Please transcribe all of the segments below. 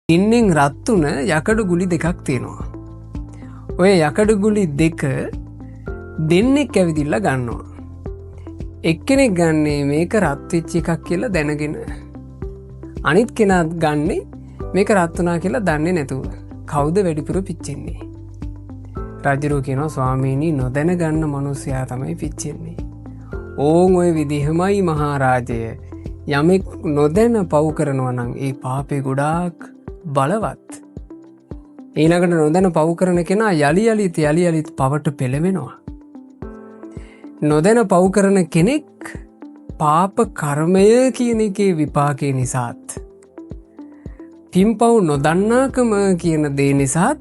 ඉන්නෙන් රත්තුන යකඩු ගුලි දෙකක් තියෙනවා. ඔය යකඩු ගුලි දෙක දෙන්නෙක් ඇවිදිල්ල ගන්නවා. එක්කෙනෙක් ගන්නේ මේක රත්වෙච්චි එකක් කියලා දැනගෙන. අනිත් කෙනාත් ගන්නේ මේක රත්තුනා කියලා දන්නේ නැතුව. කවුද වැඩිපුර පිච්චෙන්නේ? රජුරෝ කියනවා ස්වාමීනි නොදැන ගන්න මනුස්සයා තමයි පිච්චෙන්නේ. ඕන් ඔය විදිහමයි මහරජය. යමෙක් නොදැන පව් කරනවා නම් ඒ පාපේ ගොඩාක් බලවත්. ඊළඟට නොදැන පව් කරන කෙනා යලි යලිත් පවට පෙළවෙනවා. නොදැන පව් කරන කෙනෙක් පාප කර්මය කියන එකේ විපාකේ නිසාත් පින්පව් නොදන්නාකම කියන දේ නිසාත්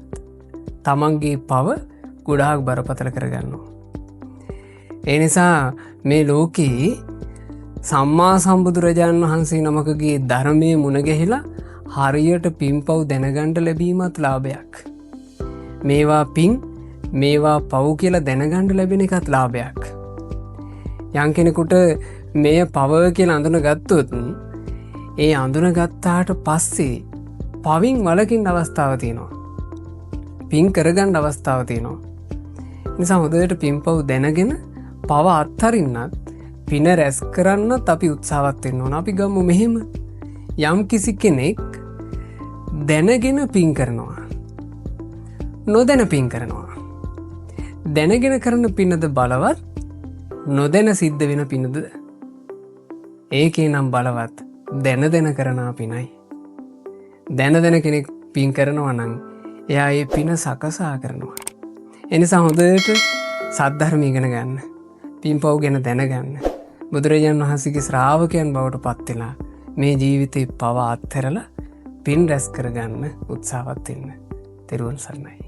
තමන්ගේ පව ගොඩාක් බරපතල කරගන්නවා. ඒ නිසා මේ ලෝකයේ සම්මා සම්බුදුරජාණන් වහන්සේ නමකගේ ධර්මය මුණගැහිලා හරියට පින්පව් දැනගණ්ඩ ලැබීමත් ලාභයක්. මේවා පින් මේවා පව් කියලා දැනගණ්ඩ ලැබෙන එකත් ලාභයක්. යම් කෙනෙකුට මෙය පව කියලා අඳුන ගත්තොත් ඒ අඳුන ගත්තාට පස්සේ පවින් වලකින් අවස්ථාව තියෙනවා. පින් කරගන්න අවස්ථාව තියෙනවා. නිසා හොඳට පින්පව් දැනගෙන පව අත්හරින්නත් පින රැස් කරන්නත් අපි උත්සාහවත් වෙන්න ඕන. අපි ගමු මෙහෙම යම් කිසි කෙනෙක් දැනගෙන පින් කරනවා. නොදැන පින් කරනවා. දැනගෙන කරන පිනද බලවත් නොදැන සිද්ධ වෙන පිනද ඒකේ නම් බලවත් දැන කරනා පිනයි. දැන කෙනෙක් පින් කරනවා නම් එයා ඒ පින සකසා කරනවා. එනිසා හොඳට සද්ධර්ම ඉගෙන ගන්න. පින්පව් ගැන දැනගන්න. බුදුරජාණන් වහන්සේගේ ශ්‍රාවකයන් බවට පත් වෙලා මේ ජීවිතේ පව අත්හැරලා පින් රැස් කරගන්න උත්සාහවත් වෙන්න. තෙරුවන් සරණයි.